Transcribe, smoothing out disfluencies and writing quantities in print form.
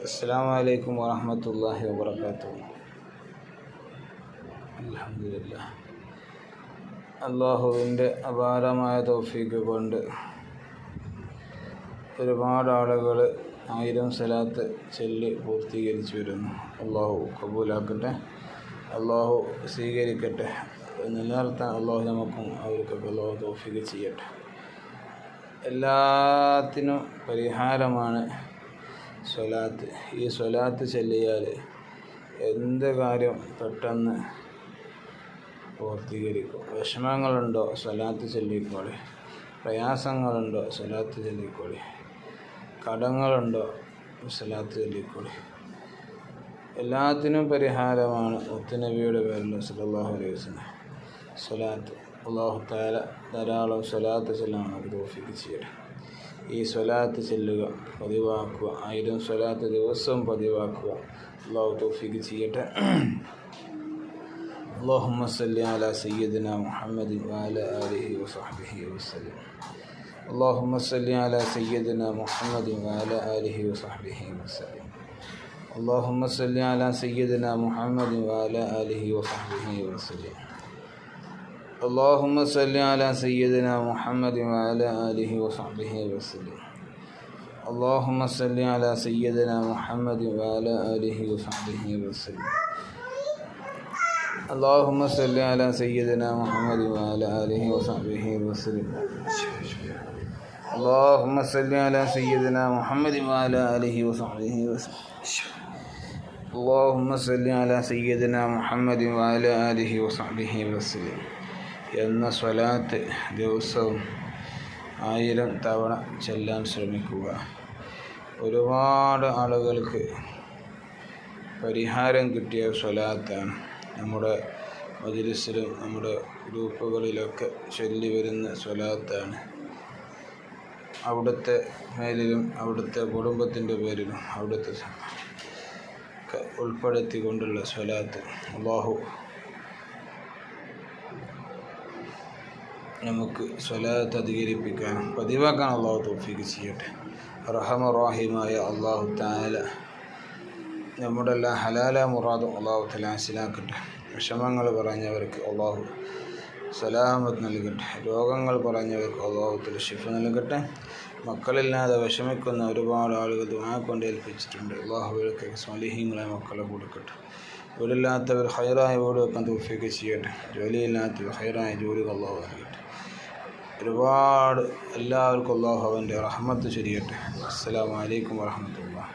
അസ്സലാമു അലൈക്കും വറഹ്മത്തുള്ളാഹി വബറകാതുഹു. അൽഹംദുലില്ലാഹ്. അള്ളാഹുവിൻ്റെ അപാരമായ തൗഫീഖ് കൊണ്ട് ഒരുപാട് ആളുകൾ 1000 സ്വലാത്ത് ചൊല്ലി പൂർത്തീകരിച്ചു വരുന്നു. അള്ളാഹു കബൂലാക്കട്ടെ, അള്ളാഹു സ്വീകരിക്കട്ടെ. നിലനിർത്താൻ അള്ളാഹു നമുക്കും അവർക്കൊക്കെ അള്ളാഹു തൗഫീഖ് ചെയ്യട്ടെ. എല്ലാത്തിനും പരിഹാരമാണ് സ്വലാത്ത്. ഈ സ്വലാത്ത് ചൊല്ലിയാൽ എന്ത് കാര്യം പെട്ടെന്ന് പൂർത്തീകരിക്കും. വിഷമങ്ങളുണ്ടോ, സ്വലാത്ത് ചൊല്ലിക്കോളി. പ്രയാസങ്ങളുണ്ടോ, സ്വലാത്ത് ചൊല്ലിക്കോളി. കടങ്ങളുണ്ടോ, സ്വലാത്ത് ചൊല്ലിക്കോളി. എല്ലാത്തിനും പരിഹാരമാണ് മുത്തുനബിയുടെ പേരിൽ സല്ലല്ലാഹു അലൈഹി വസല്ലം സ്വലാത്ത്. അല്ലാഹു തആല ധാരാളം സ്വലാത്ത് ചൊല്ലാൻ നമുക്ക് തൗഫീഖ് ചെയ്യട്ടെ. ഈ സ്വലാത്ത് ചൊല്ലുക, പതിവാക്കുക. 1000 സ്വലാത്ത് ദിവസവും പതിവാക്കുക. അല്ലാഹു തൗഫീഖ് ചെയ്യട്ടെ. അല്ലാഹുമ്മ സല്ലി അലാ സയ്യിദിനാ മുഹമ്മദിൻ വഅലാ ആലിഹി വസഹ്ബിഹി വസല്ലം. അല്ലാഹുമ്മ സല്ലി അലാ സയ്യിദിനാ മുഹമ്മദിൻ വഅലാ ആലിഹി വസഹ്ബിഹി വസല്ലം. അല്ലാഹുമ്മ സല്ലി അലാ സയ്യിദിനാ മുഹമ്മദിൻ വഅലാ ആലിഹി വസഹ്ബിഹി വസല്ലം. اللهم صل على سيدنا محمد وعلى آله وصحبه وسلم. اللهم صل على سيدنا محمد وعلى آله وصحبه وسلم. اللهم صل على سيدنا محمد وعلى آله وصحبه وسلم. اللهم صل على سيدنا محمد وعلى آله وصحبه وسلم. اللهم صل على سيدنا محمد وعلى آله وصحبه وسلم. എന്ന സ്വലാത്ത് ദിവസവും 1000 തവണ ചൊല്ലാൻ ശ്രമിക്കുക. ഒരുപാട് ആളുകൾക്ക് പരിഹാരം കിട്ടിയ സ്വലാത്താണ്. നമ്മുടെ മജ്‌ലിസിലും നമ്മുടെ ഗ്രൂപ്പുകളിലൊക്കെ ചൊല്ലി വരുന്ന സ്വലാത്താണ്. അവിടുത്തെ മേലിലും അവിടുത്തെ കുടുംബത്തിൻ്റെ പേരിലും അവിടുത്തെ ഉൾപ്പെടുത്തിക്കൊണ്ടുള്ള സ്വലാത്ത്. അല്ലാഹു നമുക്ക് സ്വലാത്ത് അധികരിപ്പിക്കാനും പതിവാക്കാൻ അള്ളാഹു തൗഫീഖ് ചെയ്യട്ടെ. റഹ്മാനായ അല്ലാഹു തആല നമ്മുടെ എല്ലാ ഹലാല മുറാദും അള്ളാഹു തആല ഹാസിലാക്കട്ടെ. വിഷമങ്ങൾ പറഞ്ഞവർക്ക് അള്ളാഹു സലാമത്ത് നൽകട്ടെ. രോഗങ്ങൾ പറഞ്ഞവർക്ക് അള്ളാഹു തആല ശിഫ നൽകട്ടെ. മക്കളില്ലാതെ വിഷമിക്കുന്ന ഒരുപാട് ആളുകൾ ദുആ കൊണ്ട് ഏൽപ്പിച്ചിട്ടുണ്ട്. അള്ളാഹു അവർക്ക് സ്വാലിഹീങ്ങളായ മക്കളെ കൊടുക്കട്ടെ. വീടില്ലാത്തവർ ഹൈറായ വീട് വെക്കാൻ തൗഫീഖ് ചെയ്യട്ടെ. ജോലിയില്ലാത്തവർ ഹൈറായ ജോലികൾ അള്ളാഹു നൽകട്ടെ. ഒരുപാട് എല്ലാവർക്കും അള്ളാഹു അവൻ്റെ റഹ്മത്ത് ചൊരിയട്ടെ. അസ്സലാമു അലൈക്കും വറഹ്മത്തുള്ളാഹി.